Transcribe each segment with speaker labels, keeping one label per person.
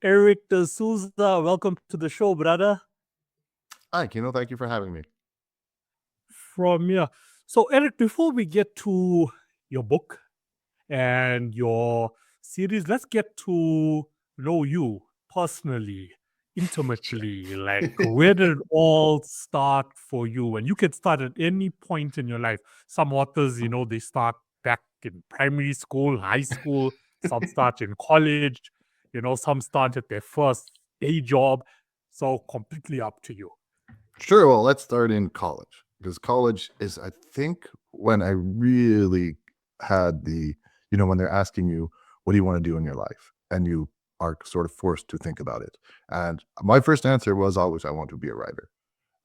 Speaker 1: Erik D'Souza, welcome to the show, brother.
Speaker 2: Hi, Kino. Thank you for having me.
Speaker 1: From here. So, Erik, before we get to your book and your series, let's get to know you personally, intimately. Like, where did it all start for you? And you can start at any point in your life. Some authors, they start back in primary school, high school, some start in college, some start at their first day job. So, completely up to you.
Speaker 2: Sure. Well, let's start in college because college is, I think, when I really had when they're asking you, what do you want to do in your life? And you are sort of forced to think about it. And my first answer was always, I want to be a writer.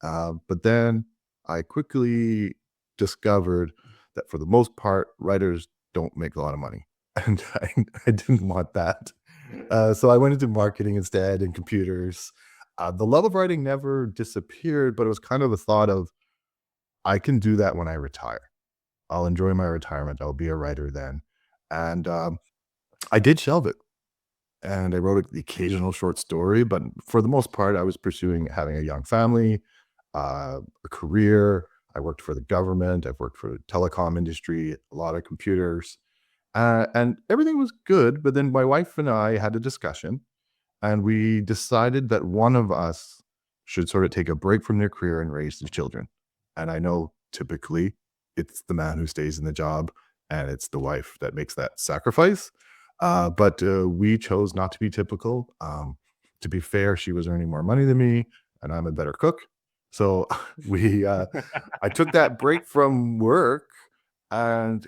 Speaker 2: But then I quickly discovered that for the most part, writers don't make a lot of money. And I didn't want that. So I went into marketing instead and computers. The love of writing never disappeared, but it was kind of a thought of, I can do that when I retire. I'll enjoy my retirement. I'll be a writer then. And I did shelve it. And I wrote the occasional short story, but for the most part, I was pursuing having a young family, a career. I worked for the government. I've worked for the telecom industry, a lot of computers, and everything was good. But then my wife and I had a discussion, and we decided that one of us should sort of take a break from their career and raise the children. And I know typically it's the man who stays in the job and it's the wife that makes that sacrifice. But we chose not to be typical. To be fair, she was earning more money than me and I'm a better cook. So I took that break from work, and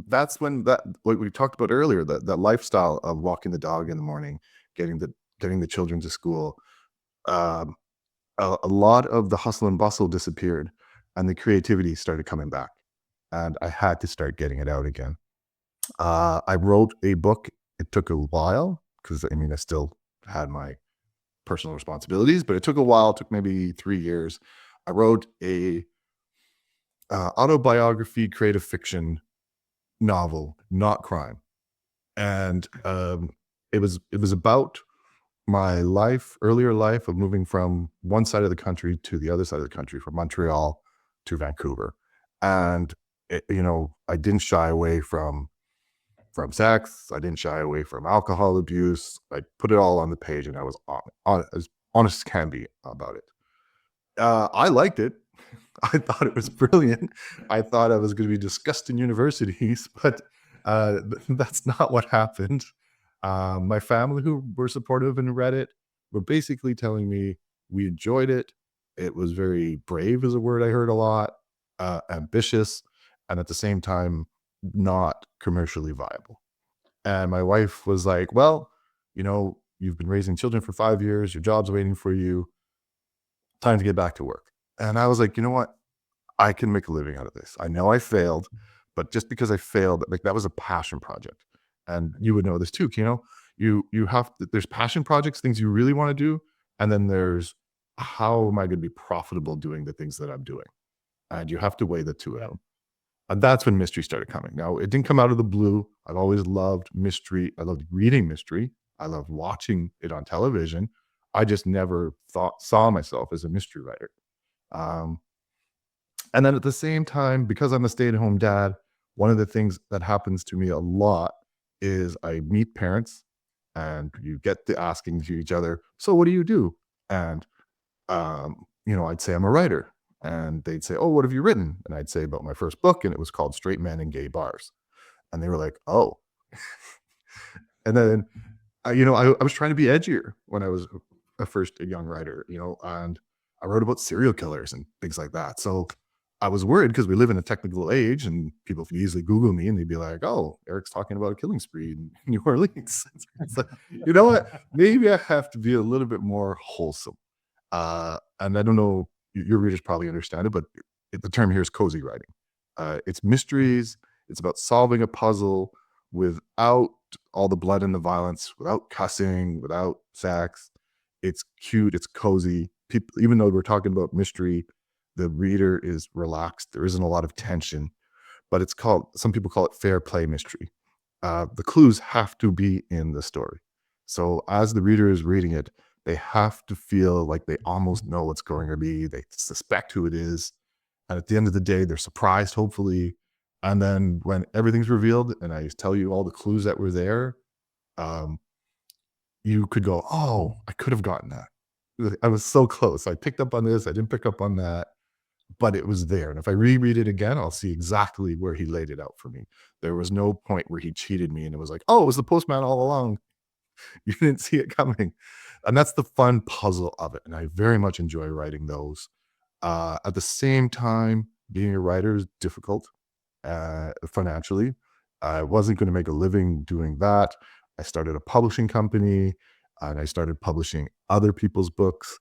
Speaker 2: that's when what we talked about earlier, that lifestyle of walking the dog in the morning, getting the children to school, um, a lot of the hustle and bustle disappeared, and the creativity started coming back, and I had to start getting it out again. I wrote a book. It took a while because I still had my personal responsibilities, but it took a while. It took maybe 3 years. I wrote a autobiography, creative fiction novel, not crime, and it was about my earlier life of moving from one side of the country to the other side of the country, from Montreal to Vancouver, and I didn't shy away from sex. I didn't shy away from alcohol abuse. I put it all on the page, and I was as honest as can be about it. I liked it. I thought it was brilliant. I thought I was going to be discussed in universities, but that's not what happened. My family, who were supportive and read it, were basically telling me we enjoyed it. It was very brave, is a word I heard a lot, ambitious, and at the same time, not commercially viable. And my wife was like, well, you've been raising children for 5 years, your job's waiting for you, time to get back to work. And I was like, you know what? I can make a living out of this. I know I failed, but just because I failed, like, that was a passion project. And you would know this too, you have to, there's passion projects, things you really want to do, and then there's, how am I going to be profitable doing the things that I'm doing? And you have to weigh the two out. And that's when mystery started coming. Now, it didn't come out of the blue. I've always loved mystery. I loved reading mystery. I loved watching it on television. I just never saw myself as a mystery writer. Um, and then at the same time, because I'm a stay-at-home dad, one of the things that happens to me a lot is I meet parents and you get to asking to each other, so what do you do? And I'd say I'm a writer. And they'd say, oh, what have you written? And I'd say about my first book, and it was called Straight Men in Gay Bars. And they were like, oh. And then, I was trying to be edgier when I was a young writer, and I wrote about serial killers and things like that. So I was worried because we live in a technical age and people can easily Google me and they'd be like, oh, Erik's talking about a killing spree in New Orleans. It's like, you know what? Maybe I have to be a little bit more wholesome. And I don't know, your readers probably understand it, but the term here is cozy writing. It's mysteries. It's about solving a puzzle without all the blood and the violence, without cussing, without sex. It's cute. It's cozy. People, even though we're talking about mystery, the reader is relaxed. There isn't a lot of tension, but it's called, some people call it fair play mystery. The clues have to be in the story. So as the reader is reading it, they have to feel like they almost know what's going to be. They suspect who it is. And at the end of the day, they're surprised, hopefully. And then when everything's revealed and I tell you all the clues that were there, um, you could go, oh, I could have gotten that. I was so close. I picked up on this. I didn't pick up on that, but it was there. And if I reread it again, I'll see exactly where he laid it out for me. There was no point where he cheated me and it was like, oh, it was the postman all along. You didn't see it coming. And that's the fun puzzle of it. And I very much enjoy writing those. At the same time, being a writer is difficult financially. I wasn't going to make a living doing that. I started a publishing company and I started publishing other people's books.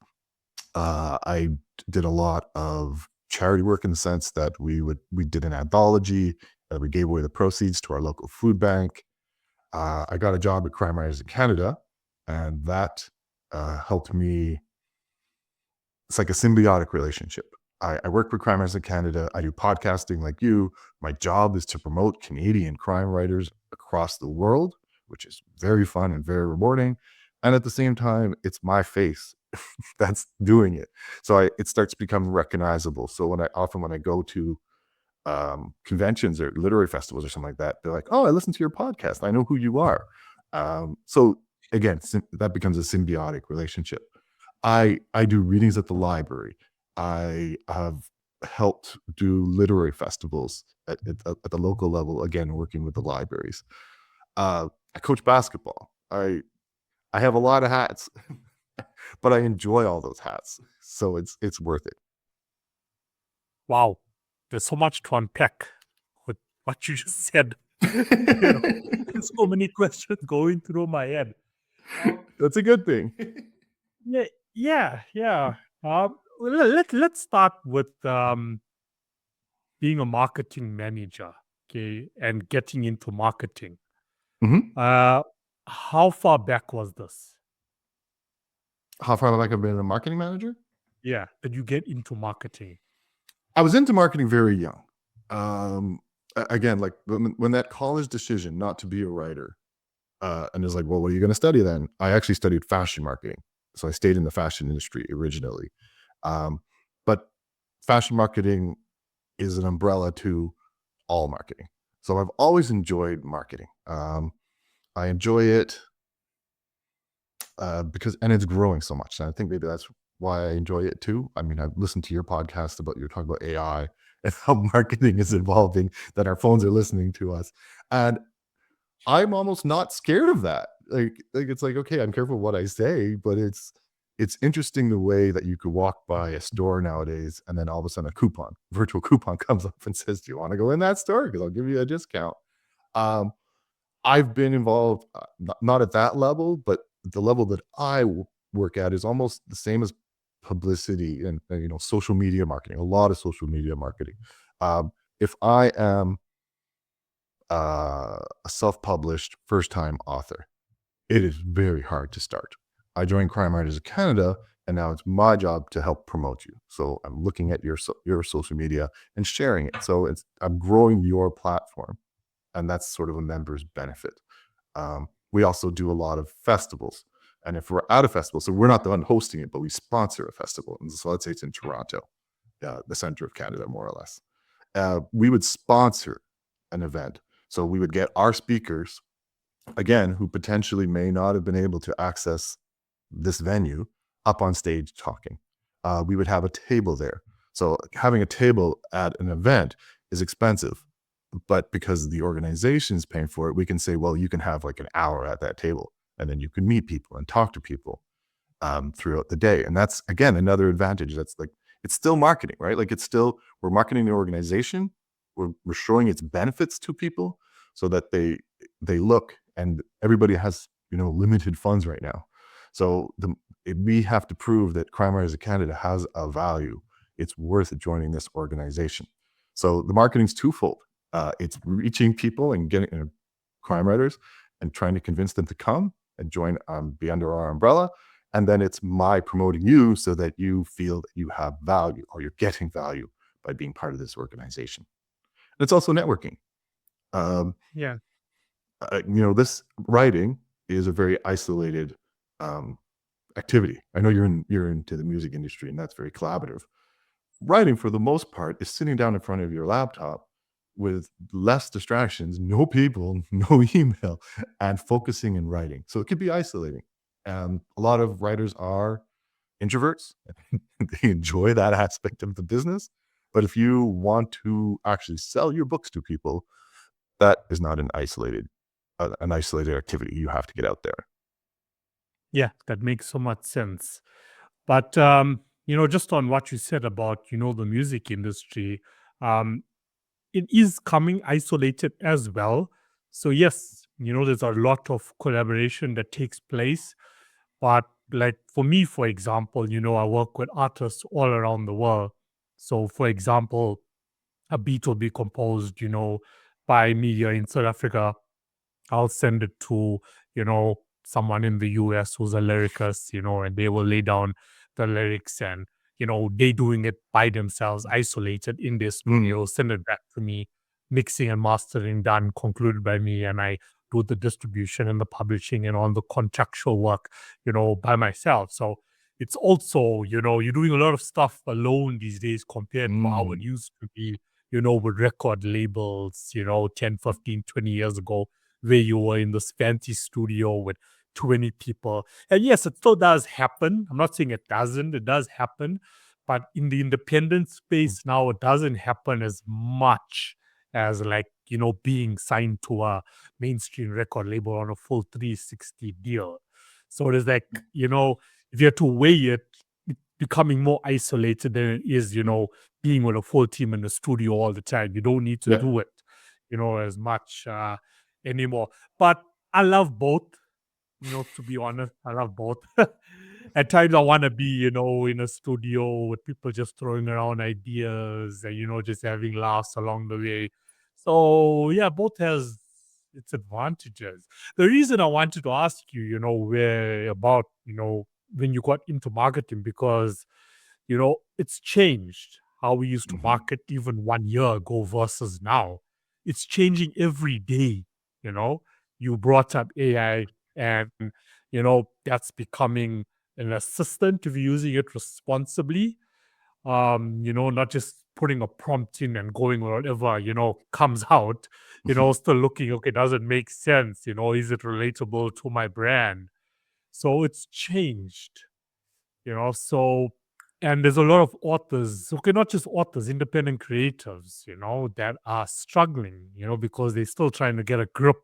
Speaker 2: I did a lot of charity work in the sense that we did an anthology. We gave away the proceeds to our local food bank. I got a job at Crime Writers in Canada, and that helped me. It's like a symbiotic relationship. I work for Crime Writers in Canada. I do podcasting like you. My job is to promote Canadian crime writers across the world, which is very fun and very rewarding. And at the same time, it's my face that's doing it. So it starts becoming recognizable. So when I go to conventions or literary festivals or something like that, they're like, oh, I listened to your podcast. I know who you are. So again, that becomes a symbiotic relationship. I do readings at the library. I have helped do literary festivals at the local level, again, working with the libraries. I coach basketball. I have a lot of hats, but I enjoy all those hats. So it's worth it.
Speaker 1: Wow. There's so much to unpack with what you just said. There's so many questions going through my head.
Speaker 2: That's a good thing.
Speaker 1: Yeah. Let's start with being a marketing manager, okay, and getting into marketing.
Speaker 2: Mhm.
Speaker 1: How far back was this?
Speaker 2: How far back I've been a marketing manager?
Speaker 1: Yeah, did you get into marketing?
Speaker 2: I was into marketing very young. Again, like when that college decision not to be a writer, and it's like, well, what are you going to study then? I actually studied fashion marketing, so I stayed in the fashion industry originally. But fashion marketing is an umbrella to all marketing. So I've always enjoyed marketing. I enjoy it because, and it's growing so much. And I think maybe that's why I enjoy it too. I mean, I've listened to your podcast about, you're talking about AI and how marketing is evolving, that our phones are listening to us. And I'm almost not scared of that. Like it's like, okay, I'm careful what I say, but it's interesting the way that you could walk by a store nowadays and then all of a sudden virtual coupon comes up and says, do you want to go in that store? Because I'll give you a discount. I've been involved, not at that level, but the level that I work at is almost the same as publicity and social media marketing, a lot of social media marketing. If I am a self-published first-time author, it is very hard to start. I joined Crime Writers of Canada, and now it's my job to help promote you. So I'm looking at your social media and sharing it. So I'm growing your platform, and that's sort of a member's benefit. We also do a lot of festivals, and if we're at a festival, so we're not the one hosting it, but we sponsor a festival. And so let's say it's in Toronto, the center of Canada, more or less. We would sponsor an event. So we would get our speakers, again, who potentially may not have been able to access this venue, up on stage talking. We would have a table there. So having a table at an event is expensive, but because the organization is paying for it, we can say, well, you can have like an hour at that table, and then you can meet people and talk to people throughout the day. And that's, again, another advantage. That's like, it's still marketing, right? Like we're marketing the organization, we're showing its benefits to people so that they look, and everybody has, limited funds right now. So we have to prove that Crime Writers of Canada has a value. It's worth joining this organization. So the marketing's twofold. It's reaching people and getting crime writers and trying to convince them to come and join, be under our umbrella. And then it's my promoting you so that you feel that you have value, or you're getting value by being part of this organization. And it's also networking. Um,
Speaker 1: Yeah.
Speaker 2: this writing is a very isolated um, activity. I know you're into the music industry, and that's very collaborative. Writing, for the most part, is sitting down in front of your laptop with less distractions, no people, no email, and focusing and writing. So it can be isolating. A lot of writers are introverts. They enjoy that aspect of the business. But if you want to actually sell your books to people, that is not an isolated activity. You have to get out there.
Speaker 1: Yeah, that makes so much sense. But just on what you said about, the music industry, um, it is coming isolated as well. So yes, there's a lot of collaboration that takes place. But like for me, for example, I work with artists all around the world. So for example, a beat will be composed, by me here in South Africa. I'll send it to, someone in the US who's a lyricist, and they will lay down the lyrics, and, they doing it by themselves, isolated in their studio, send it back to me, mixing and mastering done, concluded by me, and I do the distribution and the publishing and all the contractual work, by myself. So it's also, you're doing a lot of stuff alone these days compared to how it used to be, with record labels, 10, 15, 20 years ago, where you were in this fancy studio with 20 people. And yes, it still does happen. I'm not saying it doesn't, it does happen. But in the independent space now, it doesn't happen as much as like, being signed to a mainstream record label on a full 360 deal. So it is like, if you have to weigh it, it's becoming more isolated than it is, being with a full team in the studio all the time. You don't need to
Speaker 2: Yeah.
Speaker 1: do it, as much anymore. But I love both, to be honest. I love both. At times I want to be, in a studio with people just throwing around ideas and, just having laughs along the way. So yeah, both has its advantages. The reason I wanted to ask you, where about, when you got into marketing, because, it's changed how we used to market even 1 year ago versus now. It's changing every day, you know. You brought up AI, and, that's becoming an assistant if you're using it responsibly. Not just putting a prompt in and going whatever, comes out, still looking, okay, does it make sense? Is it relatable to my brand? So it's changed, so, and there's a lot of authors, okay, not just authors, independent creators, that are struggling, because they're still trying to get a grip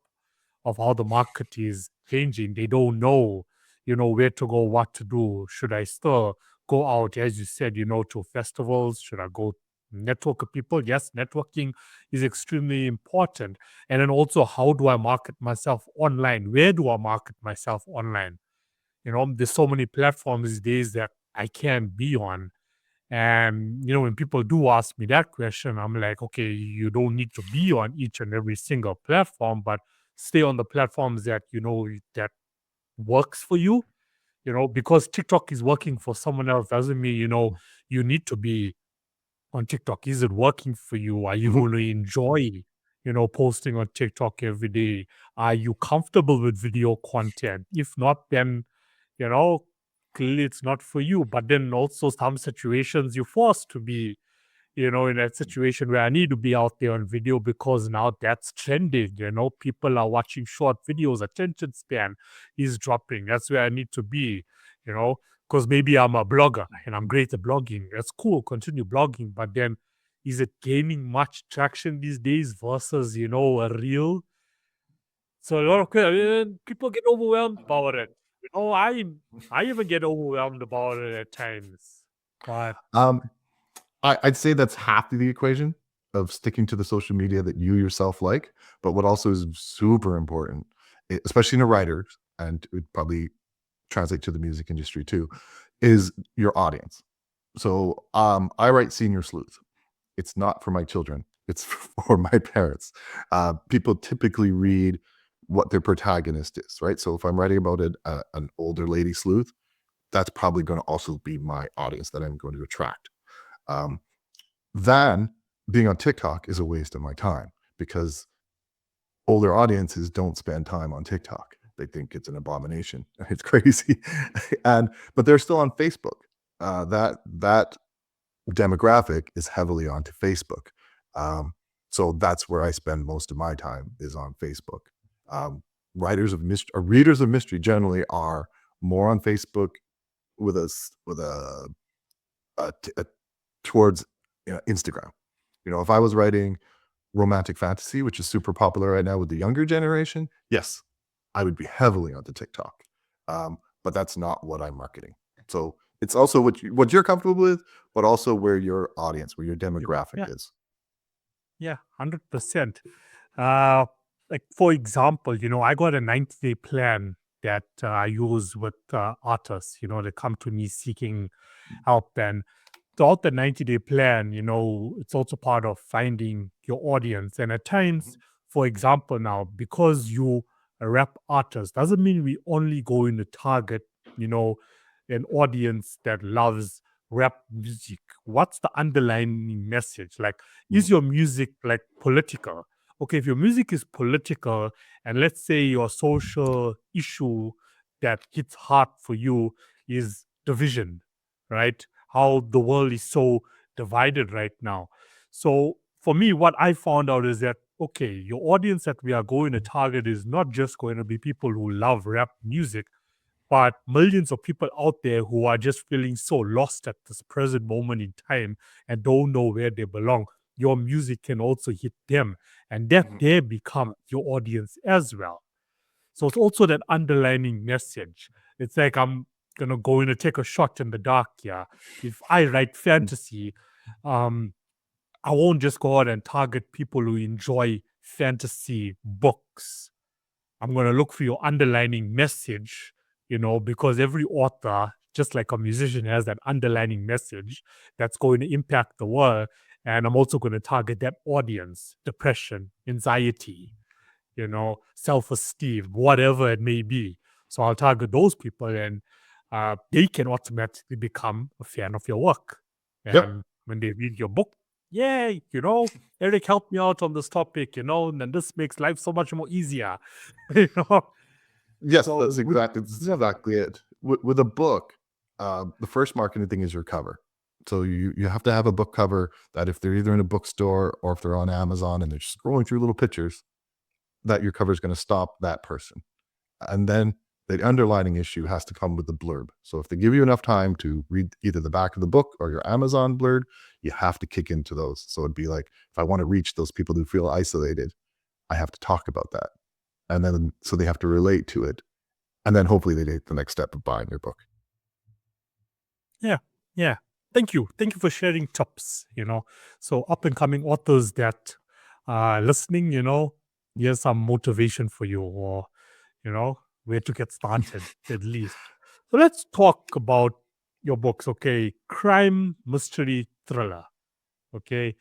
Speaker 1: of how the market is changing. They don't know, where to go, what to do. Should I still go out, as you said, to festivals? Should I go network with people? Yes, networking is extremely important. And then also, how do I market myself online? Where do I market myself online? There's so many platforms these days that I can't be on. And, when people do ask me that question, I'm like, okay, you don't need to be on each and every single platform, but stay on the platforms that, that works for you, because TikTok is working for someone else doesn't mean, you need to be on TikTok. Is it working for you? Are you going to enjoy, posting on TikTok every day? Are you comfortable with video content? If not, then, you know, clearly it's not for you. But then also some situations you're forced to be, in that situation where I need to be out there on video because now that's trending. People are watching short videos, attention span is dropping. That's where I need to be, you know, because maybe I'm a blogger and I'm great at blogging. That's cool, continue blogging. But then is it gaining much traction these days versus, a reel? So a lot of people get overwhelmed about it. I even get overwhelmed about it at times. But
Speaker 2: I'd say that's half of the equation of sticking to the social media that you yourself like. But what also is super important, especially in a writer, and it would probably translate to the music industry too, is your audience. So I write Senior Sleuth. It's not for my children. It's for my parents. People typically read what their protagonist is, right? So if I'm writing about an older lady sleuth, that's probably going to also be my audience that I'm going to attract. Um, then being on TikTok is a waste of my time because older audiences don't spend time on TikTok. They think it's an abomination. It's crazy. But they're still on Facebook. That demographic is heavily onto Facebook. Um, so that's where I spend most of my time is on Facebook. Um, writers of mystery or readers of mystery generally are more on Facebook with a towards Instagram. If I was writing romantic fantasy, which is super popular right now with the younger generation, yes, I would be heavily onto TikTok. But that's not what I'm marketing. So it's also what you're comfortable with, but also where your audience, where your demographic
Speaker 1: Yeah,
Speaker 2: is.
Speaker 1: yeah, 100%. Uh, like for example, I got a 90-day plan that I use with artists. They come to me seeking help, and throughout the 90-day plan, it's also part of finding your audience. And at times, for example, now, because you a rap artist, doesn't mean we only go in to target, you know, an audience that loves rap music. What's the underlying message? Like,
Speaker 2: Mm,
Speaker 1: is your music like political? Okay, if your music is political, and let's say your social issue that hits hard for you is division, right? How the world is so divided right now. So for me, what I found out is that okay, your audience that we are going to target is not just going to be people who love rap music, but millions of people out there who are just feeling so lost at this present moment in time and don't know where they belong. Your music can also hit them, and that
Speaker 2: mhm.
Speaker 1: they become your audience as well. So it's also that underlining message. It's like I'm gonna go in and take a shot in the dark. Yeah, if I write fantasy, um, I won't just go out and target people who enjoy fantasy books. I'm going to look for your underlining message, because every author, just like a musician, has that underlining message that's going to impact the world. And I'm also going to target that audience, depression, anxiety, self esteem, whatever it may be. So I'll target those people, and they can automatically become a fan of your work.
Speaker 2: Yep.
Speaker 1: And when they read your book, yay, Eric helped me out on this topic, and then this makes life so much more easier. you know.
Speaker 2: Yes,
Speaker 1: So
Speaker 2: that's exactly it. With a book, the first marketing thing is your cover. So you have to have a book cover that if they're either in a bookstore or if they're on Amazon and they're scrolling through little pictures, that your cover is going to stop that person. And then the underlining issue has to come with the blurb. So if they give you enough time to read either the back of the book or your Amazon blurb, you have to kick into those. So it'd be like, if I want to reach those people who feel isolated, I have to talk about that. And then so they have to relate to it. And then hopefully they take the next step of buying your book.
Speaker 1: yeah, yeah. Thank you for sharing tips. So up and coming authors that are listening, here's some motivation for you, or where to get started at least. So let's talk about your books. Okay, crime, mystery, thriller. Okay,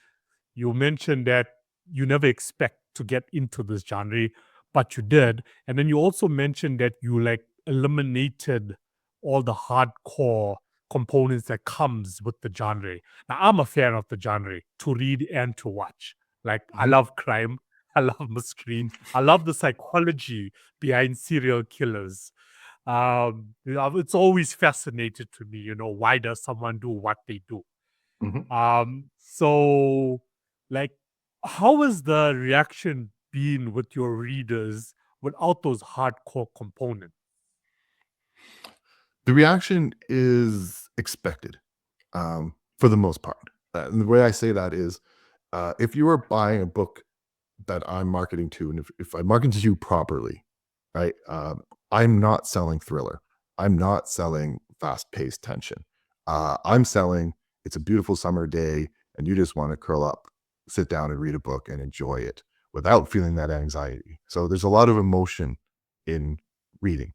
Speaker 1: you mentioned that you never expect to get into this genre, but you did. And then you also mentioned that you like eliminated all the hardcore components that comes with the genre. Now I'm a fan of the genre to read and to watch. Like I
Speaker 2: Mhm,
Speaker 1: love crime, I love mystery, I love the psychology behind serial killers. It's always fascinated to me, why does someone do what they do?
Speaker 2: mhm.
Speaker 1: So like, how has the reaction been with your readers without those hardcore components?
Speaker 2: The reaction is expected for the most part. And the way I say that is if you are buying a book that I'm marketing to, and if I market to you properly, right? I'm not selling thriller. I'm not selling fast paced tension. I'm selling It's a beautiful summer day and you just want to curl up, sit down and read a book and enjoy it without feeling that anxiety. So there's a lot of emotion in reading.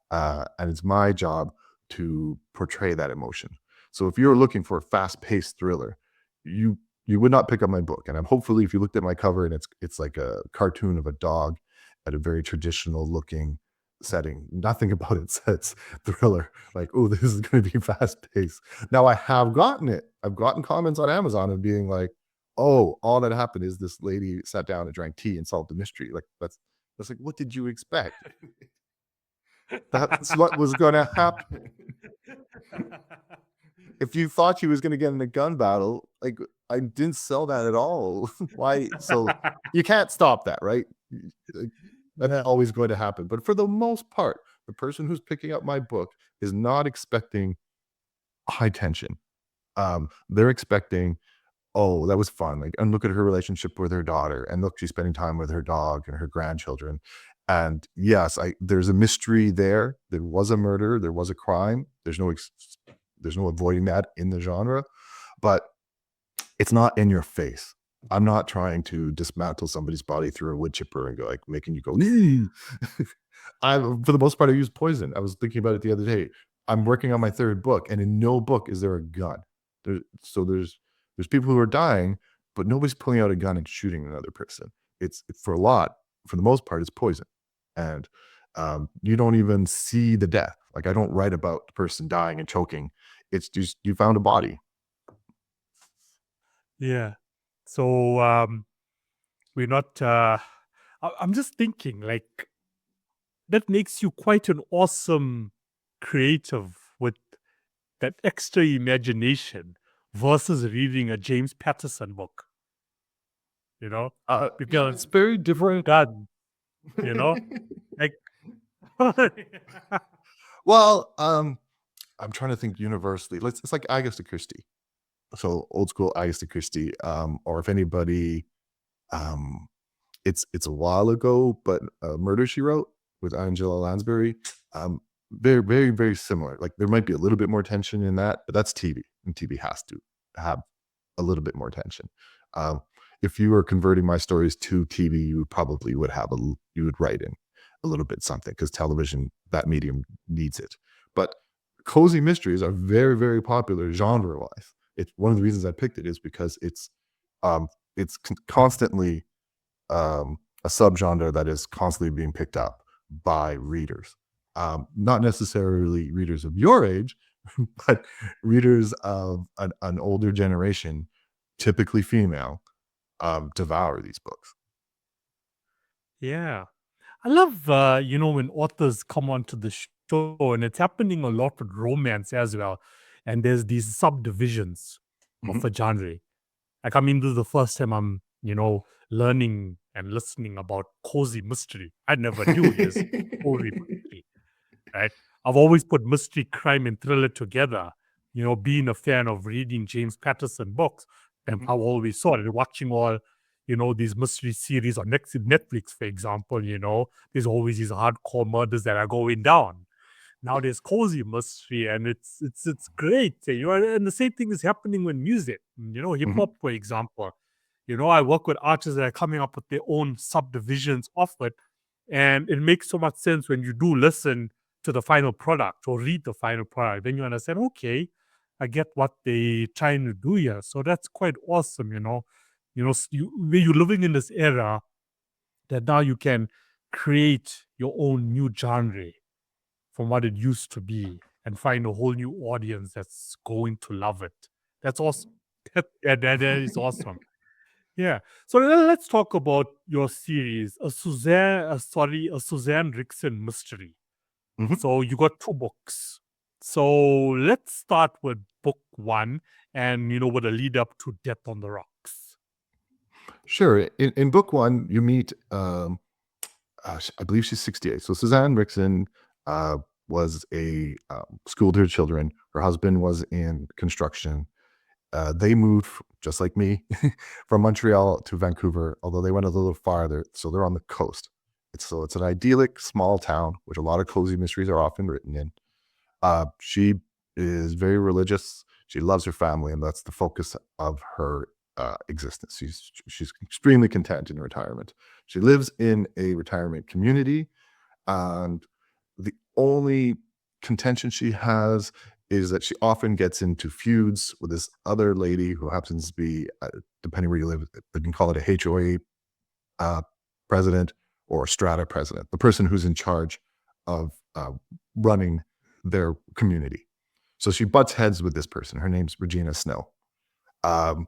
Speaker 2: And it's my job to portray that emotion. So if you're looking for a fast-paced thriller, you you would not pick up my book. And I'm hopefully, if you looked at my cover and it's like a cartoon of a dog at a very traditional looking setting, nothing about it says thriller. Like, oh, this is going to be fast-paced. Now I have gotten it. I've gotten comments on Amazon of being like, oh, all that happened is this lady sat down and drank tea and solved the mystery. Like that's like, what did you expect? That's what was going to happen. If you thought she was going to get in a gun battle, like I didn't sell that at all. Why? So you can't stop that, right? Like, that's always going to happen. But for the most part, the person who's picking up my book is not expecting high tension. They're expecting, oh, that was fun. Like, and look at her relationship with her daughter, and look, she's spending time with her dog and her grandchildren. And yes, there's a mystery there. There was a murder. There was a crime. There's no avoiding that in the genre, but it's not in your face. I'm not trying to dismantle somebody's body through a wood chipper and go like making you go. I For the most part, I use poison. I was thinking about it the other day. I'm working on my third book, and in no book is there a gun. There's people who are dying, but nobody's pulling out a gun and shooting another person. It's for the most part, it's poison, and you don't even see the death. Like I don't write about the person dying and choking. It's just you found a body.
Speaker 1: Yeah. So we're not. I'm just thinking, like, that makes you quite an awesome creative with that extra imagination versus reading a James Patterson book. You know,
Speaker 2: Yeah,
Speaker 1: because
Speaker 2: it's very different.
Speaker 1: God, you know, like.
Speaker 2: Well, I'm trying to think universally. It's like Agatha Christie. So old school Agatha Christie. Or if anybody, um, it's a while ago, but Murder She Wrote with Angela Lansbury. Very, very, very similar. Like there might be a little bit more tension in that, but that's TV, and TV has to have a little bit more tension. Um, if you were converting my stories to TV, you probably would you would write in a little bit something because television, that medium needs it. But cozy mysteries are very, very popular genre wise. It's one of the reasons I picked it is because um, constantly a subgenre that is constantly being picked up by readers. Not necessarily readers of your age, but readers of an older generation, typically female, devour these books.
Speaker 1: Yeah. I love, when authors come onto the show, and it's happening a lot with romance as well. And there's these subdivisions of
Speaker 2: Mhm.
Speaker 1: a genre. Like, I mean, this is the first time I'm, learning and listening about cozy mystery. I never knew there's cozy mystery, right? I've always put mystery, crime, and thriller together. Being a fan of reading James Patterson books, and
Speaker 2: Mhm.
Speaker 1: I always saw it, watching all, these mystery series on Netflix, for example. There's always these hardcore murders that are going down. Now there's cozy mystery, and it's great. And the same thing is happening with music. Hip
Speaker 2: Mhm.
Speaker 1: hop, for example. I work with artists that are coming up with their own subdivisions of it, and it makes so much sense when you do listen to the final product or read the final product. Then you understand, okay, I get what they trying to do here. So that's quite awesome. Where you're living in this era that now you can create your own new genre from what it used to be and find a whole new audience that's going to love it. That's awesome. That is awesome. Yeah. So let's talk about your series, a Suzanne Rixon Mystery.
Speaker 2: Mhm.
Speaker 1: So you got two books. So let's start with book one, and with a lead up to Death on the Rocks.
Speaker 2: Sure. In book one, you meet, I believe she's 68. So Suzanne Rixon uh, was schooled her children. Her husband was in construction. They moved, just like me, from Montreal to Vancouver, although they went a little farther. So they're on the coast. It's an idyllic small town, which a lot of cozy mysteries are often written in. She is very religious. She loves her family, and that's the focus of her existence. She's extremely content in retirement. She lives in a retirement community, and the only contention she has is that she often gets into feuds with this other lady who happens to be, depending where you live, you can call it a HOA uh, president or a strata president, the person who's in charge of running their community. So she butts heads with this person. Her name's Regina Snow. Um,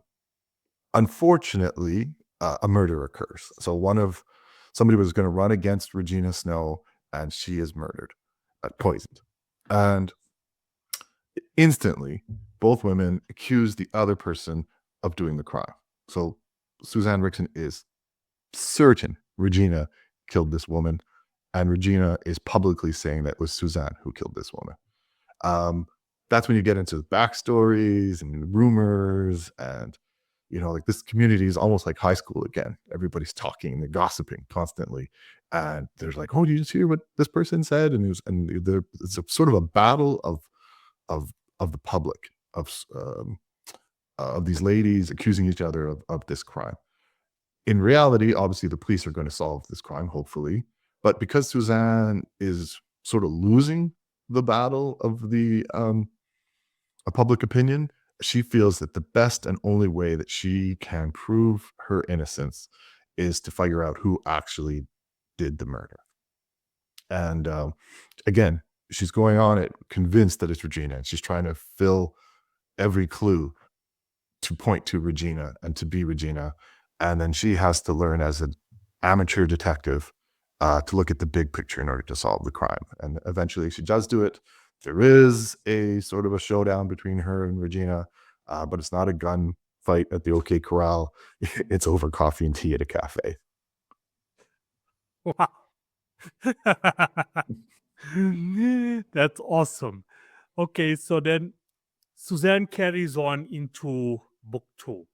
Speaker 2: Unfortunately, a murder occurs. So somebody was going to run against Regina Snow, and she is murdered, poisoned. And instantly, both women accuse the other person of doing the crime. So Suzanne Rixon is certain Regina killed this woman, and Regina is publicly saying that it was Suzanne who killed this woman. That's when you get into the backstories and rumors, and like this community is almost like high school again. Everybody's talking, they're gossiping constantly, and there's like, oh, did you just hear what this person said? And it's a sort of a battle of the public of these ladies accusing each other of this crime. In reality, obviously, the police are going to solve this crime, hopefully. But because Suzanne is sort of losing the battle of the public opinion, she feels that the best and only way that she can prove her innocence is to figure out who actually did the murder. And again, she's going on it convinced that it's Regina, and she's trying to fill every clue to point to Regina and to be Regina. And then she has to learn as an amateur detective to look at the big picture in order to solve the crime. And eventually she does do it. There is a sort of a showdown between her and Regina, but it's not a gun fight at the OK Corral. It's over coffee and tea at a cafe.
Speaker 1: Wow. That's awesome. Okay, so then Suzanne carries on into book 2.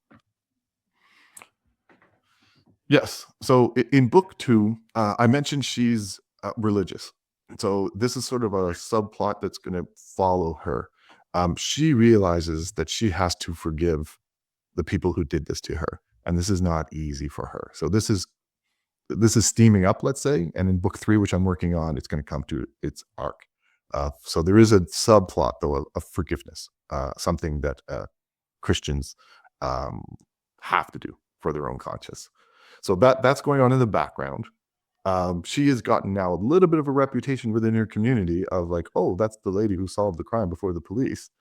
Speaker 2: Yes. So in book 2, I mentioned she's religious. So this is sort of a subplot that's going to follow her. She realizes that she has to forgive the people who did this to her, and this is not easy for her. So this is steaming up, let's say, and in book 3, which I'm working on, it's going to come to its arc. So there is a subplot, though, of forgiveness, something that Christians have to do for their own conscience. So that's going on in the background. She has gotten now a little bit of a reputation within her community of like, oh, that's the lady who solved the crime before the police.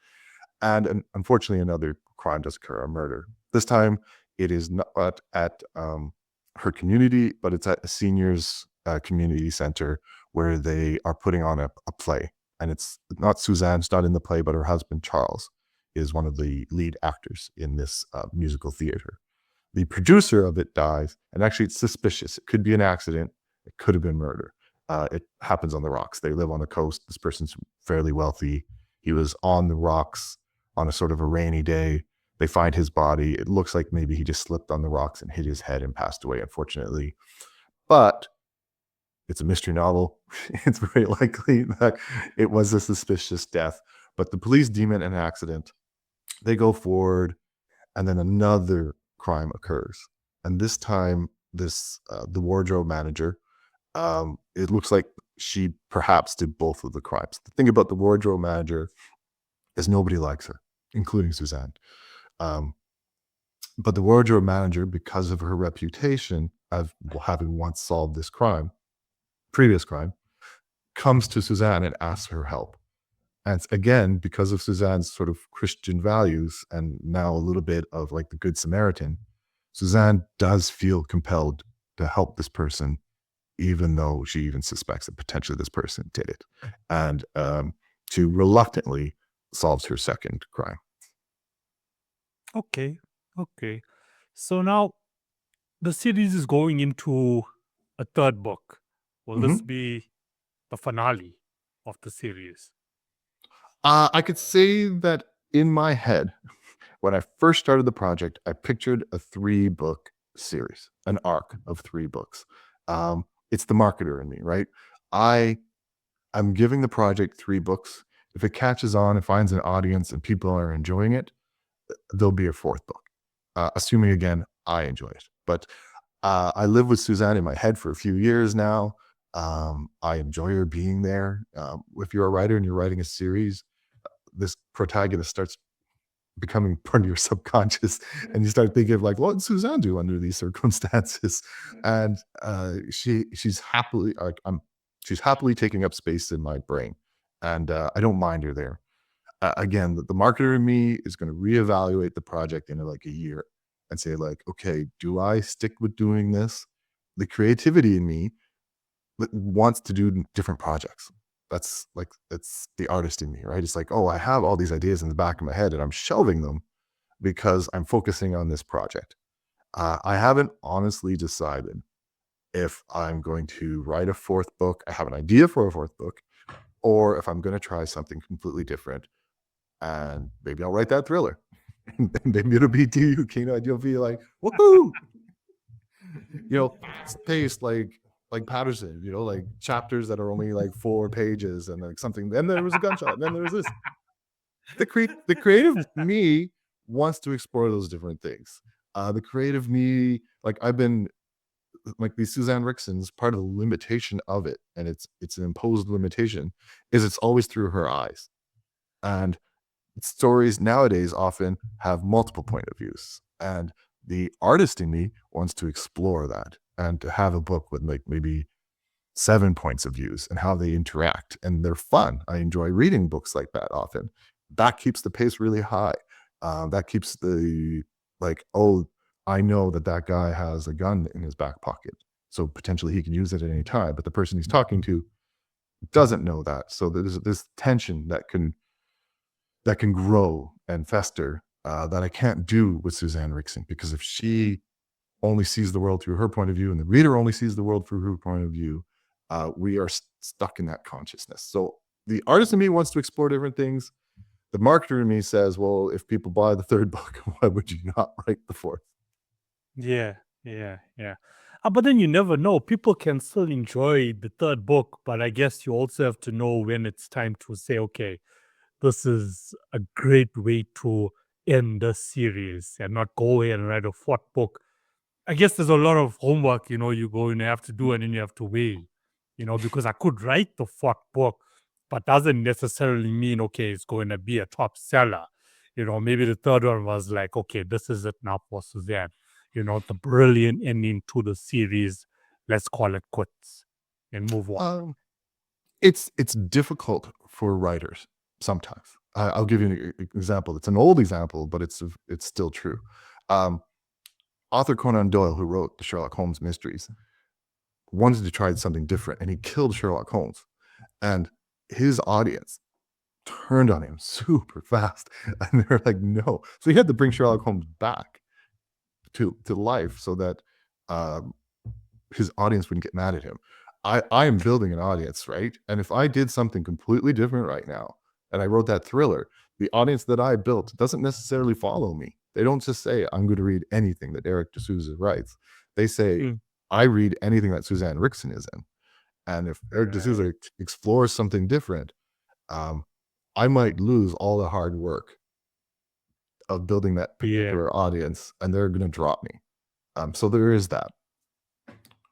Speaker 2: And unfortunately, another crime does occur, a murder. This time, it is not at her community, but it's at a seniors community center where they are putting on a play. And it's not Suzanne's not in the play, but her husband, Charles, is one of the lead actors in this musical theater. The producer of it dies, and actually it's suspicious. It could be an accident. It could have been murder. It happens on the rocks. They live on the coast. This person's fairly wealthy. He was on the rocks on a sort of a rainy day. They find his body. It looks like maybe he just slipped on the rocks and hit his head and passed away, unfortunately. But it's a mystery novel. It's very likely that it was a suspicious death. But the police deem it an accident. They go forward, and then another crime occurs. And this time, the wardrobe manager, it looks like she perhaps did both of the crimes. The thing about the wardrobe manager is nobody likes her, including Suzanne. But the wardrobe manager, because of her reputation of having once solved this previous crime, comes to Suzanne and asks her help. And again, because of Suzanne's sort of Christian values and now a little bit of like the Good Samaritan, Suzanne does feel compelled to help this person, even though she even suspects that potentially this person did it. And she reluctantly solves her second crime.
Speaker 1: Okay. So now the series is going into a third book. Will this be the finale of the series?
Speaker 2: I could say that in my head, when I first started the project, I pictured a 3-book series, an arc of 3 books. It's the marketer in me, right? I'm giving the project 3 books. if it catches on and finds an audience and people are enjoying it, there'll be a fourth book. Assuming again, I enjoy it. But I live with Suzanne in my head for a few years now. I enjoy her being there. If you're a writer and you're writing a series, this protagonist starts becoming part of your subconscious, and you start thinking of like, what would Suzanne do under these circumstances? And she's happily she's happily taking up space in my brain, and I don't mind her there. Again, the marketer in me is going to reevaluate the project in like a year and say like, okay, do I stick with doing this? The creativity in me wants to do different projects. That's the artist in me, right? It's like, oh, I have all these ideas in the back of my head and I'm shelving them because I'm focusing on this project. I haven't honestly decided if I'm going to write a fourth book. I have an idea for a fourth book, or if I'm going to try something completely different. And maybe I'll write that thriller. And maybe it'll be to you, Kino, and you'll be like, woohoo! Fast paced like Patterson, like chapters that are only like 4 pages and like something. Then there was a gunshot, and then there was this. The creative me wants to explore those different things. The creative me, like I've been like these Suzanne Rixon's, part of the limitation of it, and it's an imposed limitation, is it's always through her eyes. And stories nowadays often have multiple point of views, and the artist in me wants to explore that and to have a book with like maybe 7 points of views and how they interact, and they're fun. I enjoy reading books like that often. That keeps the pace really high. That keeps the like, oh, I know that guy has a gun in his back pocket, so potentially he can use it at any time, but the person he's talking to doesn't know that. So there's this tension that can grow and fester, that I can't do with Suzanne Rixon, because if she only sees the world through her point of view and the reader only sees the world through her point of view, we are stuck in that consciousness. So the artist in me wants to explore different things. The marketer in me says, well, if people buy the third book, why would you not write the fourth?
Speaker 1: Yeah, yeah. But then you never know. People can still enjoy the third book, but I guess you also have to know when it's time to say, okay, this is a great way to end the series and not go away and write a fourth book. I guess there's a lot of homework, you go and you have to do, and then you have to weigh, because I could write the fourth book, but doesn't necessarily mean, okay, it's going to be a top seller. Maybe the third one was like, okay, this is it now for Suzanne. The brilliant ending to the series. Let's call it quits and move on.
Speaker 2: It's difficult for writers sometimes. I'll give you an example. It's an old example, but it's still true. Author Conan Doyle, who wrote the Sherlock Holmes mysteries, wanted to try something different, and he killed Sherlock Holmes. And his audience turned on him super fast, and they're like, no. So he had to bring Sherlock Holmes back to life so that his audience wouldn't get mad at him. I am building an audience, right? And if I did something completely different right now, and I wrote that thriller, the audience that I built doesn't necessarily follow me. They don't just say, I'm going to read anything that Erik D'Souza writes. They say, I read anything that Suzanne Rixon is in. And if Erik D'Souza explores something different, I might lose all the hard work of building that particular audience, and they're going to drop me. So there is that.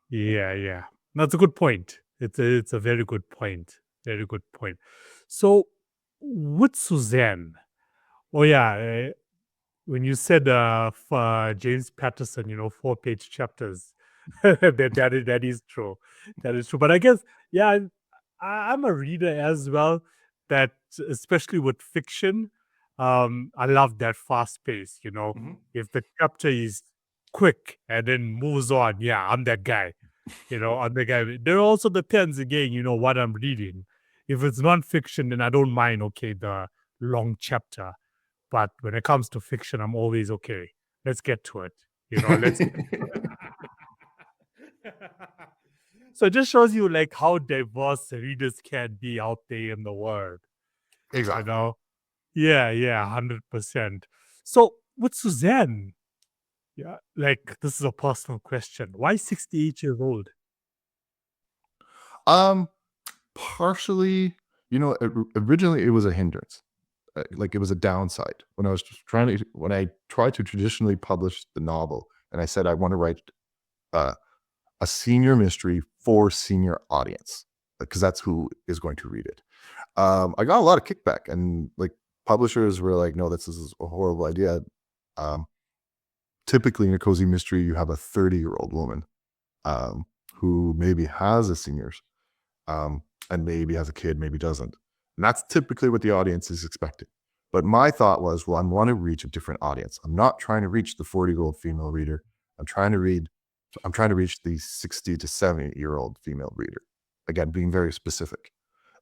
Speaker 1: Yeah. That's a good point. It's a very good point. Very good point. So with Suzanne, when you said for James Patterson, 4-page chapters, that is true. That is true. But I guess, I'm a reader as well. That especially with fiction, I love that fast pace. If the chapter is quick and then moves on, I'm that guy. I'm the guy. There also depends again, what I'm reading. If it's nonfiction, then I don't mind. Okay, the long chapter. But when it comes to fiction, I'm always okay. Let's get to it. Let's. So it just shows you like how diverse readers can be out there in the world.
Speaker 2: Exactly.
Speaker 1: Yeah, 100%. So with Suzanne, like this is a personal question. Why 68 years old?
Speaker 2: Partially Originally it was a hindrance. Like it was a downside when when I tried to traditionally publish the novel, and I said I want to write uh, a senior mystery for senior audience because that's who is going to read it. I got a lot of kickback, and like publishers were like, "No, this is a horrible idea." Um, Typically in a cozy mystery, you have a 30-year-old woman um, who maybe has a seniors um, and maybe has a kid, maybe doesn't. And that's typically what the audience is expecting. But my thought was, well, I want to reach a different audience. I'm not trying to reach the 40-year-old female reader. I'm trying to read. I'm trying to reach the 60 to 70-year-old female reader. Again, being very specific.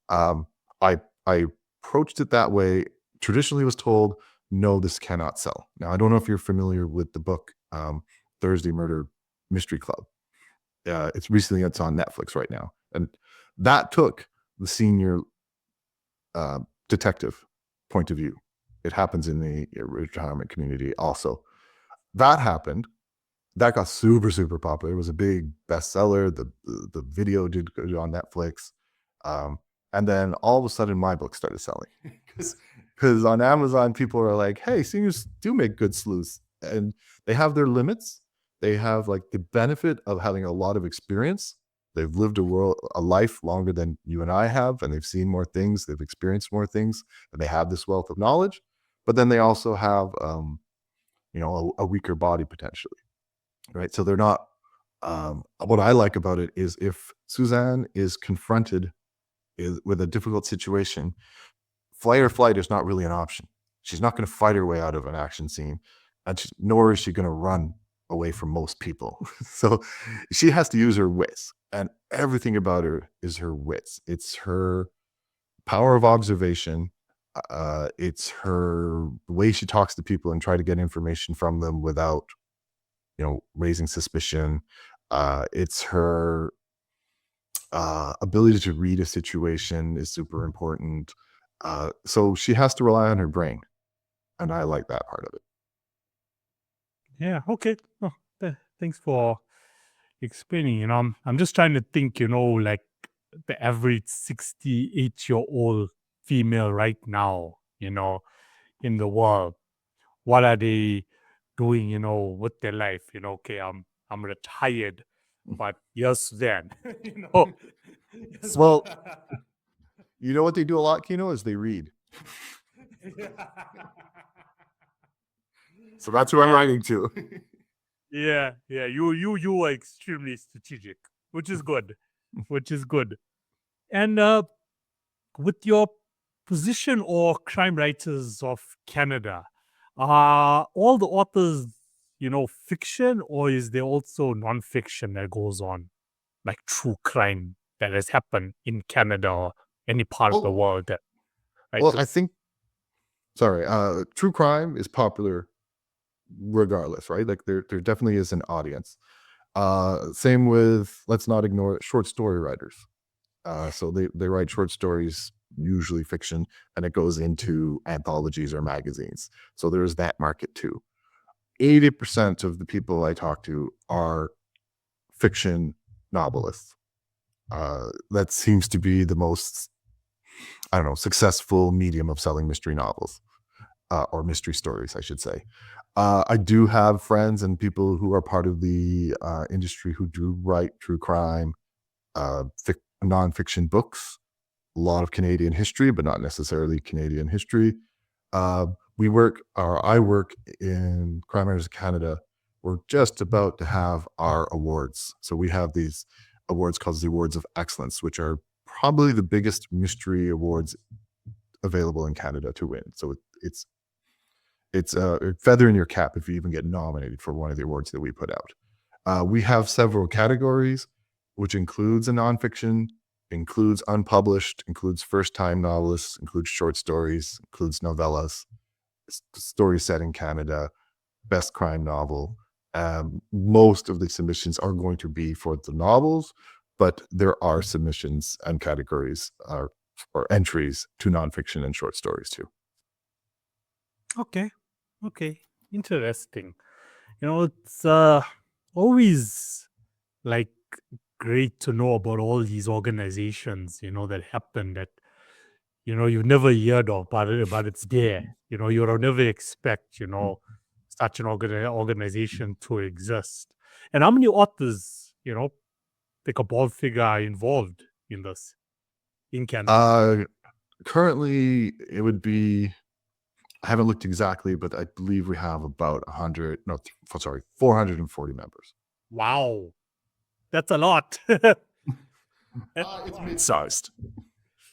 Speaker 2: Um, I I approached it that way. Traditionally, was told, no, this cannot sell. Now, I don't know if you're familiar with the book Thursday Murder Mystery Club. It's on Netflix right now, and that took the senior uh, detective point of view. It happens in the retirement community also. That happened. That got super super popular. It was a big bestseller. The video did good on Netflix, um, and then all of a sudden my book started selling because on Amazon people are like, "Hey, seniors do make good sleuths, and they have their limits. They have like the benefit of having a lot of experience. They've lived a life longer than you and I have, and they've seen more things. They've experienced more things, and they have this wealth of knowledge. But then they also have, a weaker body potentially." Right? So they're not what I like about it is if Suzanne is confronted with a difficult situation, flight or flight is not really an option. She's not going to fight her way out of an action scene, and nor is she going to run away from most people. So she has to use her wits, and everything about her is her wits. It's her power of observation. It's her way she talks to people and try to get information from them without raising suspicion. It's her ability to read a situation is super important. So she has to rely on her brain, and I like that part of it.
Speaker 1: Yeah. Okay. Oh, thanks for explaining. I'm just trying to think. Like the average 68-year-old female right now. In the world, what are they doing? With their life. Okay, I'm retired, but yes, then. you know. Yes.
Speaker 2: Well, you know what they do a lot, Kino, is they read. So that's who I'm writing to.
Speaker 1: Yeah, yeah. You are extremely strategic, which is good, which is good. And with your position or crime writers of Canada, are all the authors, fiction, or is there also non-fiction that goes on, like true crime that has happened in Canada or any part of the
Speaker 2: Oh,
Speaker 1: world that
Speaker 2: well,
Speaker 1: writers?
Speaker 2: I think, sorry, true crime is popular regardless, right? Like there definitely is an audience. Same with, let's not ignore it, short story writers. So they write short stories, usually fiction, and it goes into anthologies or magazines. So there's that market too. 80% of the people I talk to are fiction novelists. That seems to be the most, I don't know, successful medium of selling mystery novels or mystery stories, I should say. I do have friends and people who are part of the industry who do write true crime, nonfiction books, a lot of Canadian history, but not necessarily Canadian history. Uh, I work in Crime Writers of Canada. We're just about to have our awards. So we have these awards called the Awards of Excellence, which are probably the biggest mystery awards available in Canada to win. So it's a feather in your cap if you even get nominated for one of the awards that we put out. We have several categories, which includes a nonfiction, includes unpublished, includes first-time novelists, includes short stories, includes novellas, stories set in Canada, best crime novel. Most of the submissions are going to be for the novels, but there are submissions and categories or entries to nonfiction and short stories too.
Speaker 1: Okay, okay, interesting. It's always like great to know about all these organizations, that happen that you've never heard of, but it's there. You would never expect, such an organization to exist. And how many authors, take a bald figure are involved in this in Canada?
Speaker 2: Uh, Currently, it would be, I haven't looked exactly, but I believe we have about 100, no, sorry, 440 members.
Speaker 1: Wow, that's a lot.
Speaker 2: It's mid-sized.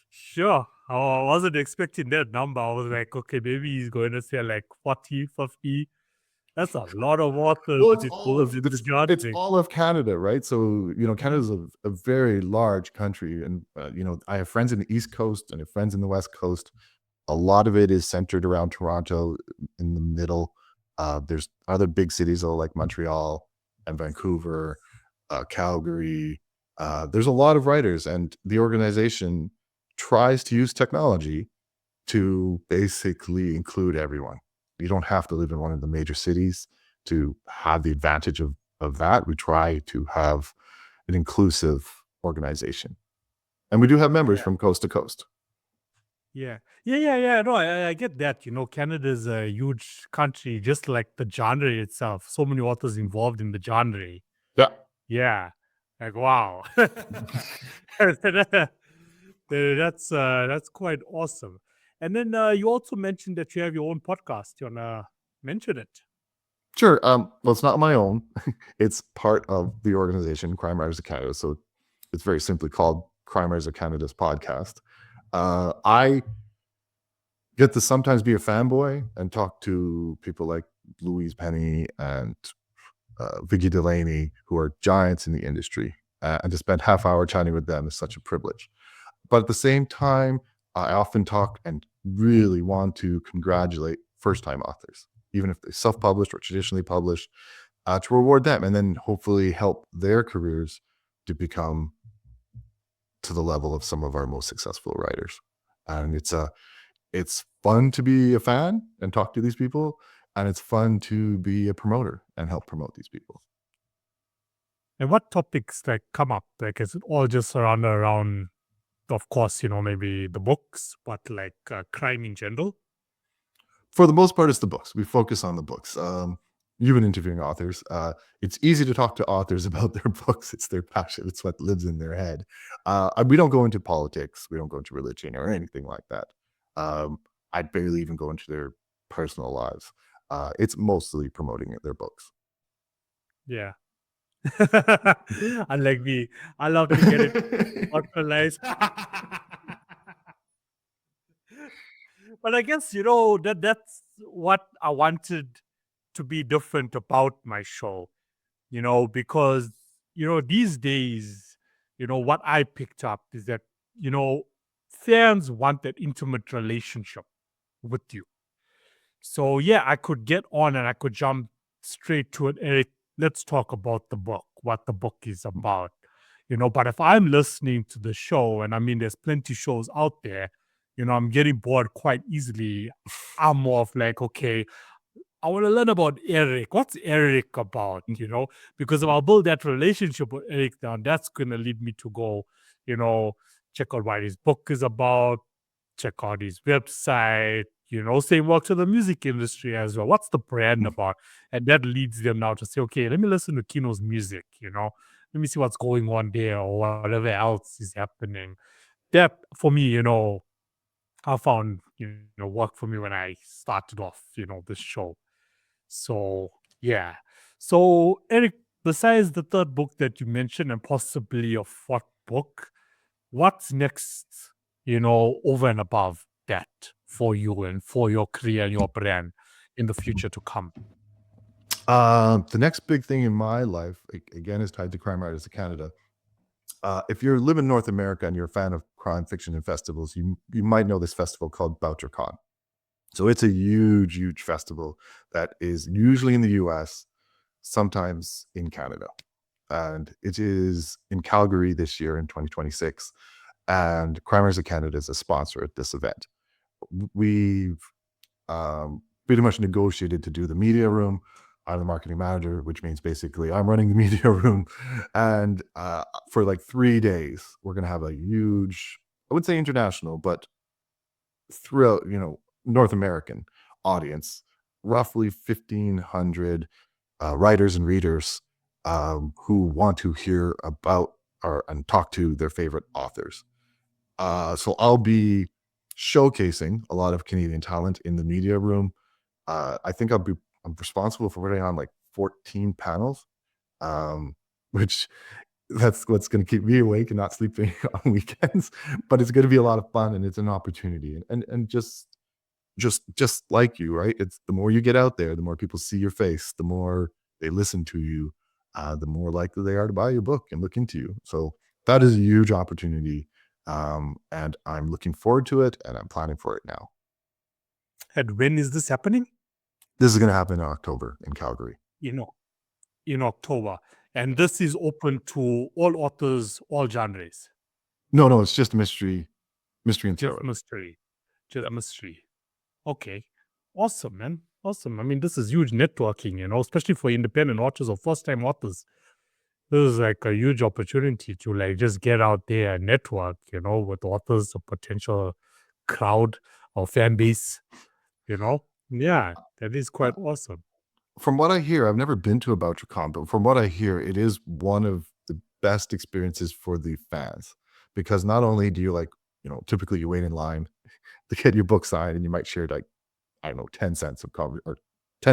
Speaker 1: Sure. I wasn't expecting that number. I was like, okay, maybe he's going to say like 40, 50. That's a lot of authors
Speaker 2: Well,
Speaker 1: involved in the
Speaker 2: it's
Speaker 1: genre.
Speaker 2: all of Canada, right? So, Canada's a very large country, and, I have friends in the East Coast and I have friends in the West Coast. A lot of it is centered around Toronto in the middle. There's other big cities, though, like Montreal and Vancouver, Calgary. There's a lot of writers, and the organization tries to use technology to basically include everyone. You don't have to live in one of the major cities to have the advantage of that. We try to have an inclusive organization, and we do have members
Speaker 1: Yeah.
Speaker 2: from coast to coast.
Speaker 1: Yeah. Yeah. No, I get that. Canada's a huge country, just like the genre itself. So many authors involved in the genre.
Speaker 2: Yeah.
Speaker 1: Yeah. Like, wow. That's quite awesome. And then you also mentioned that you have your own podcast. You wanna mention it?
Speaker 2: Sure. Well, it's not my own. It's part of the organization, Crime Writers of Canada. So it's very simply called Crime Writers of Canada's podcast. I get to sometimes be a fanboy and talk to people like Louise Penny and Vicky Delaney, who are giants in the industry. And to spend half hour chatting with them is such a privilege. But at the same time, I often talk and really want to congratulate first time authors, even if they self published or traditionally published, to reward them and then hopefully help their careers to become to the level of some of our most successful writers. And it's fun to be a fan and talk to these people, and it's fun to be a promoter and help promote these people.
Speaker 1: And what topics like come up? Like, is it all just around, of course, maybe the books, but like crime in general?
Speaker 2: For the most part, it's the books. We focus on the books. You've been interviewing authors. It's easy to talk to authors about their books. It's their passion. It's what lives in their head. We don't go into politics. We don't go into religion or anything like that. Um, I barely even go into their personal lives. It's mostly promoting their books.
Speaker 1: Yeah. Unlike me, I love to get it organized. But I guess that's what I wanted to be different about my show. Because these days, what I picked up is that you know fans want that intimate relationship with you. So yeah, I could get on and I could jump straight to it. Eric, let's talk about the book, what the book is about. But if I'm listening to the show, and I mean, there's plenty shows out there, I'm getting bored quite easily. I'm more of like, okay, I want to learn about Eric. What's Eric about? Because if I'll build that relationship with Eric down, that's going to lead me to go, you know, check out what his book is about, check out his website, same works with the music industry as well. What's the brand about? And that leads them now to say, okay, let me listen to Kino's music, let me see what's going on there or whatever else is happening. That for me, I found, work for me when I started off, this show. So, yeah. So, Eric, besides the third book that you mentioned and possibly a fourth book, what's next, over and above that for you and for your career and your brand in the future to come?
Speaker 2: The next big thing in my life, again, is tied to Crime Writers of Canada. If you live in North America and you're a fan of crime fiction and festivals, you might know this festival called BoucherCon. So it's a huge, huge festival that is usually in the US, sometimes in Canada. And it is in Calgary this year in 2026. And Crime Writers of Canada is a sponsor at this event. We've pretty much negotiated to do the media room. I'm the marketing manager, which means basically I'm running the media room. And for like 3 days, we're going to have a huge, I would say international, but throughout, North American audience, roughly 1,500 writers and readers who want to hear about and talk to their favorite authors. So I'll be showcasing a lot of Canadian talent in the media room. I think I'm responsible for putting on like 14 panels, um, which that's what's going to keep me awake and not sleeping on weekends. But it's going to be a lot of fun, and it's an opportunity, and just like you, right? It's the more you get out there, the more people see your face, the more they listen to you, the more likely they are to buy your book and look into you. So that is a huge opportunity, and I'm looking forward to it, and I'm planning for it now.
Speaker 1: And when is this happening?
Speaker 2: This is going to happen in October in Calgary.
Speaker 1: In October. And this is open to all authors, all genres.
Speaker 2: No, it's just mystery and thriller.
Speaker 1: Just mystery. Okay. Awesome, man. Awesome. I mean, this is huge networking, especially for independent authors or first-time authors. This is like a huge opportunity to like just get out there and network, with authors, a potential crowd or fan base, Yeah, that is quite awesome.
Speaker 2: From what I hear, I've never been to a BoucherCon, but from what I hear, it is one of the best experiences for the fans, because not only do you typically you wait in line to get your book signed, and you might share like, I don't know, 10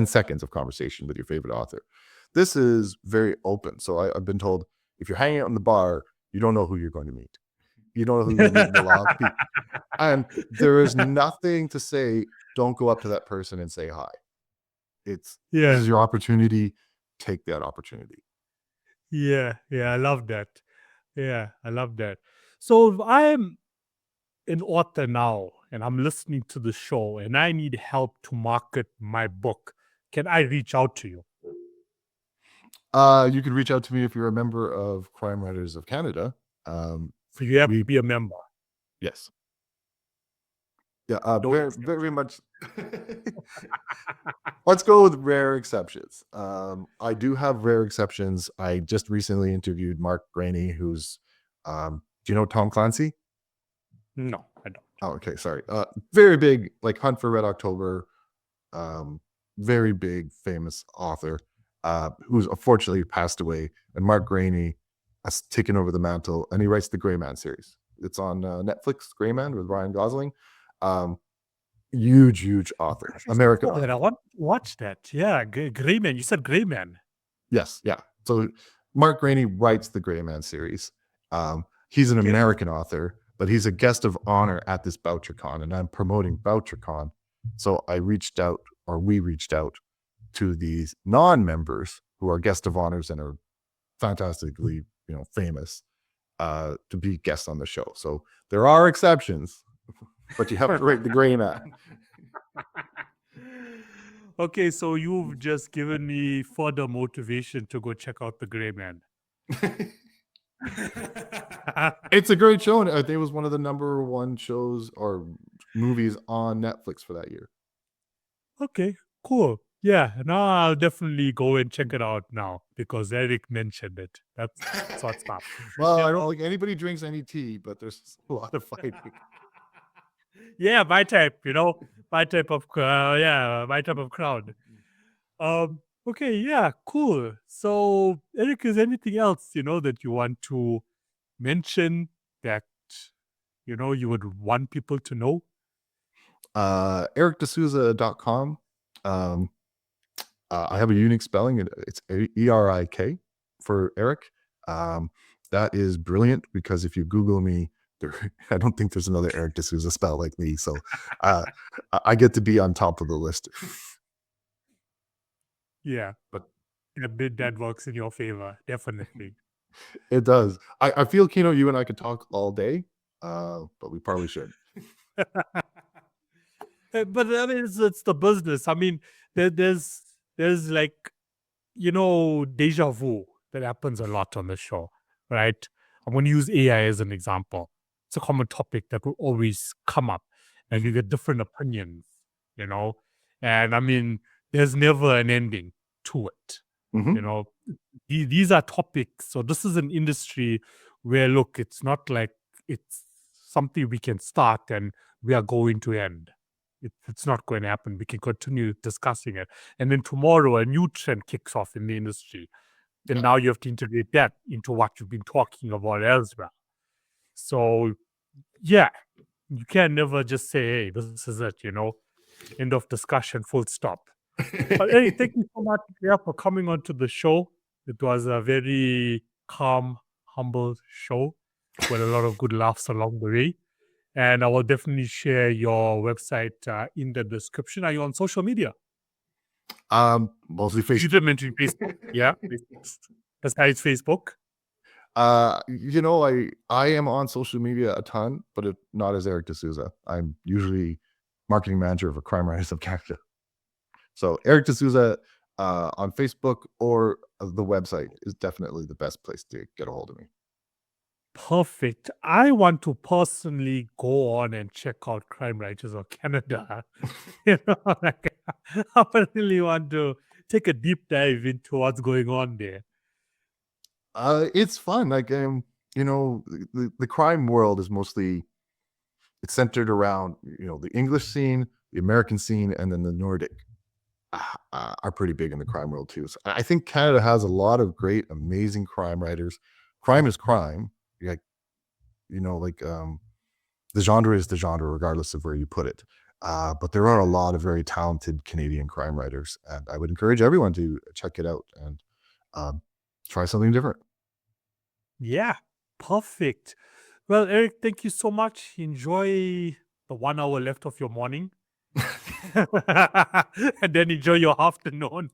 Speaker 2: seconds of conversation with your favorite author. This is very open. So I've been told, if you're hanging out in the bar, you don't know who you're going to meet. You don't know who you're meeting along. And there is nothing to say, don't go up to that person and say hi. This is your opportunity. Take that opportunity.
Speaker 1: Yeah, I love that. Yeah, I love that. So if I'm an author now and I'm listening to the show and I need help to market my book, can I reach out to you?
Speaker 2: You can reach out to me if you're a member of Crime Writers of Canada.
Speaker 1: So you have to be a member.
Speaker 2: Yes. Yeah, very, very much. Let's go with rare exceptions. I do have rare exceptions. I just recently interviewed Mark Graney, who's, do you know Tom Clancy?
Speaker 1: No, I don't.
Speaker 2: Oh, okay, sorry. Very big, like Hunt for Red October. Very big, famous author, who's unfortunately passed away. And Mark Graney has taken over the mantle, and he writes the Gray Man series. It's on Netflix, Gray Man with Ryan Gosling. Huge author, American author.
Speaker 1: I want to watch that. Yeah, Gray Man. You said Gray Man.
Speaker 2: Yes, yeah. So Mark Graney writes the Gray Man series. He's an American author, but he's a guest of honor at this BoucherCon, and I'm promoting BoucherCon. So we reached out to these non-members who are guest of honors and are fantastically, famous, to be guests on the show. So there are exceptions, but you have to write the Gray Man.
Speaker 1: Okay, so you've just given me further motivation to go check out the Gray Man.
Speaker 2: It's a great show, and I think it was one of the number one shows or movies on Netflix for that year.
Speaker 1: Okay, cool. Yeah, now I'll definitely go and check it out now because Erik mentioned it. That's what's up.
Speaker 2: Well, I don't think anybody drinks any tea, but there's a lot of fighting.
Speaker 1: Yeah, my type, my type of crowd. Okay, yeah, cool. So, Erik, is anything else, that you want to mention that, you would want people to know?
Speaker 2: ErikD'Souza.com. I have a unique spelling. It's ERIK for Erik. That is brilliant, because if you Google me, I don't think there's another Erik D'Souza spelled like me. So I get to be on top of the list.
Speaker 1: Yeah, but that works in your favor, definitely.
Speaker 2: It does. I feel, Kino, you and I could talk all day, but we probably should.
Speaker 1: But I mean, it's the business. I mean, there's like, deja vu that happens a lot on the show, right? I'm going to use AI as an example. It's a common topic that will always come up, and you get different opinions, And I mean, there's never an ending to it.
Speaker 2: Mhm.
Speaker 1: These are topics. So this is an industry where, look, it's not like it's something we can start and we are going to end. It's not going to happen. We can continue discussing it. And then tomorrow, a new trend kicks off in the industry. Then now you have to integrate that into what you've been talking about as well. So, yeah, you can never just say, hey, this is it, end of discussion, full stop. But hey, thank you so much for coming on to the show. It was a very calm, humble show with a lot of good laughs along the way. And I will definitely share your website in the description. Are you on social media?
Speaker 2: Mostly
Speaker 1: You
Speaker 2: Facebook.
Speaker 1: did mention Facebook. Yeah. Besides Facebook.
Speaker 2: I am on social media a ton, but not as Erik D'Souza. I'm usually marketing manager for Crime Writers of Canada. So Erik D'Souza on Facebook or the website is definitely the best place to get a hold of me.
Speaker 1: Perfect. I want to personally go on and check out Crime Writers of Canada. I really want to take a deep dive into what's going on there.
Speaker 2: It's fun. Like, the crime world is mostly, it's centered around, the English scene, the American scene, and then the Nordic are pretty big in the crime world too. So I think Canada has a lot of great, amazing crime writers. Crime is crime. Like, the genre is the genre, regardless of where you put it. But there are a lot of very talented Canadian crime writers, and I would encourage everyone to check it out and try something different.
Speaker 1: Yeah, perfect. Well, Erik, thank you so much. Enjoy the 1 hour left of your morning. And then enjoy your afternoon.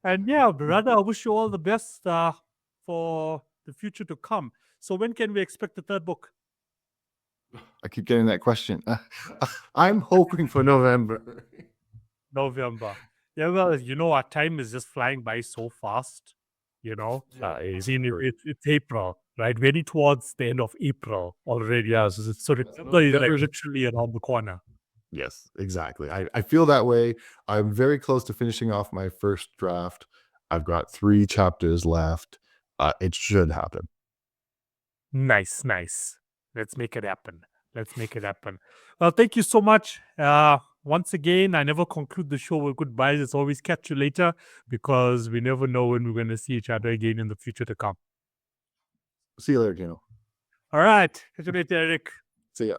Speaker 1: And yeah, brother, I wish you all the best for the future to come. So when can we expect the third book?
Speaker 2: I keep getting that question. I'm hoping for November.
Speaker 1: November. Yeah, well, our time is just flying by so fast. It's April, right? Very towards the end of April already.
Speaker 2: Yeah,
Speaker 1: So November is like literally around the corner.
Speaker 2: Yes, exactly. I feel that way. I'm very close to finishing off my first draft. I've got 3 chapters left. It should happen.
Speaker 1: Nice. Let's make it happen. Well, thank you so much. Once again, I never conclude the show with goodbyes. It's always catch you later because we never know when we're going to see each other again in the future to come.
Speaker 2: See you later, Kino.
Speaker 1: All right. Catch you later, Erik.
Speaker 2: See ya.